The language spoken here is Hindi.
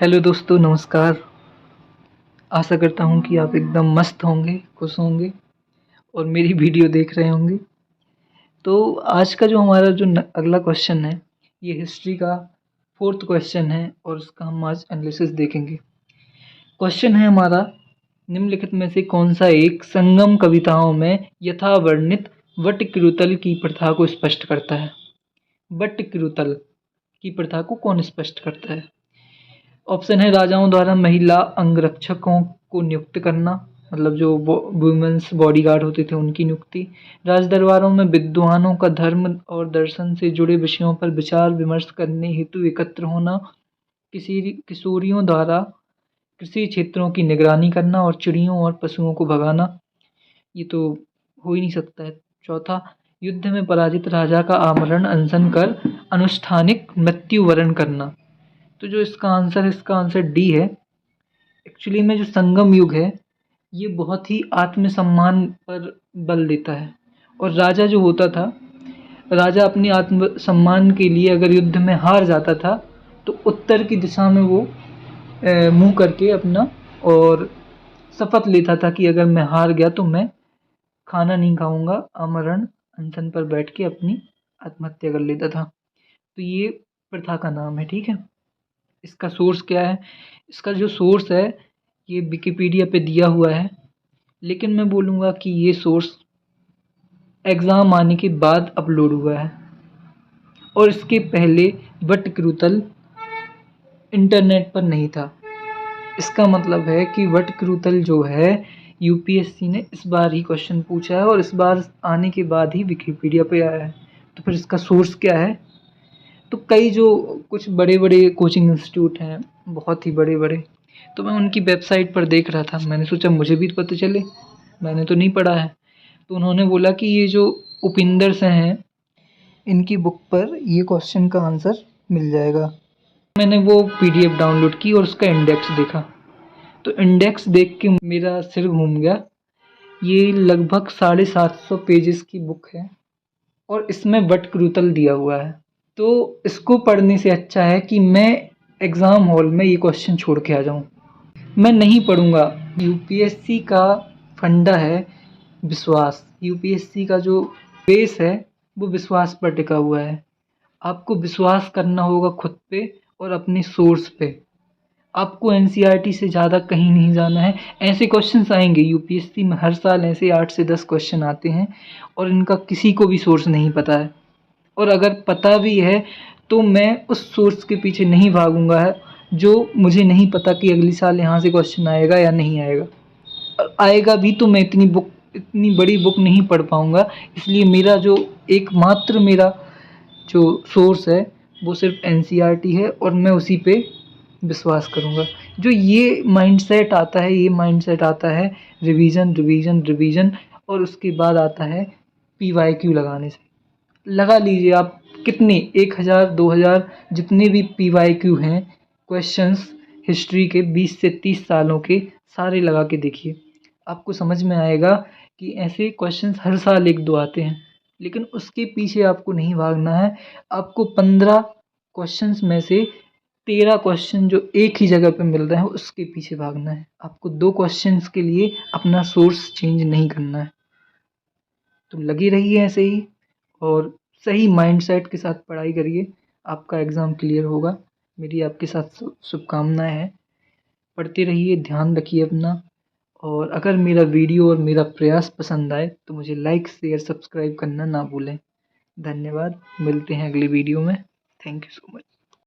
हेलो दोस्तों, नमस्कार। आशा करता हूँ कि आप एकदम मस्त होंगे, खुश होंगे और मेरी वीडियो देख रहे होंगे। तो आज का जो हमारा जो अगला क्वेश्चन है, ये हिस्ट्री का 4th क्वेश्चन है और उसका हम आज एनालिसिस देखेंगे। क्वेश्चन है हमारा, निम्नलिखित में से कौन सा एक संगम कविताओं में यथावर्णित वटकृतल की प्रथा को स्पष्ट करता है? वटकृतल की प्रथा को कौन स्पष्ट करता है? ऑप्शन है राजाओं द्वारा महिला अंगरक्षकों को नियुक्त करना, मतलब जो वुमेन्स बॉडीगार्ड होते थे उनकी नियुक्ति। राज दरबारों में विद्वानों का धर्म और दर्शन से जुड़े विषयों पर विचार विमर्श करने हेतु एकत्र होना। किशोरियों द्वारा कृषि क्षेत्रों की निगरानी करना और चिड़ियों और पशुओं को भगाना। ये तो हो ही नहीं सकता है। चौथा, युद्ध में पराजित राजा का आमरण अनशन कर अनुष्ठानिक मृत्यु वरण करना। तो जो इसका आंसर डी है। एक्चुअली में जो संगम युग है, ये बहुत ही आत्मसम्मान पर बल देता है। और राजा जो होता था, राजा अपनी आत्मसम्मान के लिए अगर युद्ध में हार जाता था तो उत्तर की दिशा में वो मुंह करके अपना और शपथ लेता था कि अगर मैं हार गया तो मैं खाना नहीं खाऊंगा, आमरण अनशन पर बैठ के अपनी आत्महत्या कर लेता था। तो ये प्रथा का नाम है, ठीक है। इसका सोर्स क्या है? इसका जो सोर्स है ये विकिपीडिया पे दिया हुआ है, लेकिन मैं बोलूँगा कि ये सोर्स एग्ज़ाम आने के बाद अपलोड हुआ है और इसके पहले वटकृतल इंटरनेट पर नहीं था। इसका मतलब है कि वटकृतल जो है यूपीएससी ने इस बार ही क्वेश्चन पूछा है और इस बार आने के बाद ही विकिपीडिया पे आया है। तो फिर इसका सोर्स क्या है? तो कई जो कुछ बड़े बड़े कोचिंग इंस्टीट्यूट हैं, बहुत ही बड़े बड़े, तो मैं उनकी वेबसाइट पर देख रहा था। मैंने सोचा मुझे भी पता चले, मैंने तो नहीं पढ़ा है। तो उन्होंने बोला कि ये जो उपिंदर से हैं, इनकी बुक पर ये क्वेश्चन का आंसर मिल जाएगा। मैंने वो पीडीएफ डाउनलोड की और उसका इंडेक्स देखा, तो इंडेक्स देख के मेरा सिर घूम गया। ये लगभग 750 पेजेस की बुक है और इसमें वटकृतल दिया हुआ है। तो इसको पढ़ने से अच्छा है कि मैं एग्ज़ाम हॉल में ये क्वेश्चन छोड़ के आ जाऊँ। मैं नहीं पढ़ूँगा। यूपीएससी का फंडा है विश्वास। यूपीएससी का जो बेस है वो विश्वास पर टिका हुआ है। आपको विश्वास करना होगा खुद पे और अपने सोर्स पे। आपको एनसीईआरटी से ज़्यादा कहीं नहीं जाना है। ऐसे क्वेश्चंस आएंगे यूपीएससी में, हर साल ऐसे 8 से 10 क्वेश्चन आते हैं और इनका किसी को भी सोर्स नहीं पता है। और अगर पता भी है तो मैं उस सोर्स के पीछे नहीं भागूंगा है जो मुझे नहीं पता कि अगली साल यहाँ से क्वेश्चन आएगा या नहीं आएगा। आएगा भी तो मैं इतनी बड़ी बुक नहीं पढ़ पाऊँगा। इसलिए मेरा जो सोर्स है वो सिर्फ एनसीईआरटी है और मैं उसी पे विश्वास करूँगा। जो ये माइंडसेट आता है रिवीजन रिवीजन रिवीजन और उसके बाद आता है पीवाईक्यू लगाने से। लगा लीजिए आप कितने 1000 2000 जितने भी पीवाईक्यू हैं क्वेश्चंस हिस्ट्री के 20 से 30 सालों के, सारे लगा के देखिए। आपको समझ में आएगा कि ऐसे क्वेश्चंस हर साल 1-2 आते हैं, लेकिन उसके पीछे आपको नहीं भागना है। आपको 15 क्वेश्चंस में से 13 क्वेश्चन जो एक ही जगह पे मिल रहे हैं उसके पीछे भागना है। आपको 2 क्वेश्चंस के लिए अपना सोर्स चेंज नहीं करना है। तो लगी रहिए ऐसे ही और सही माइंडसेट के साथ पढ़ाई करिए। आपका एग्ज़ाम क्लियर होगा। मेरी आपके साथ शुभकामनाएं हैं। पढ़ते रहिए, ध्यान रखिए अपना। और अगर मेरा वीडियो और मेरा प्रयास पसंद आए तो मुझे लाइक शेयर सब्सक्राइब करना ना भूलें। धन्यवाद। मिलते हैं अगली वीडियो में। Thank you so much.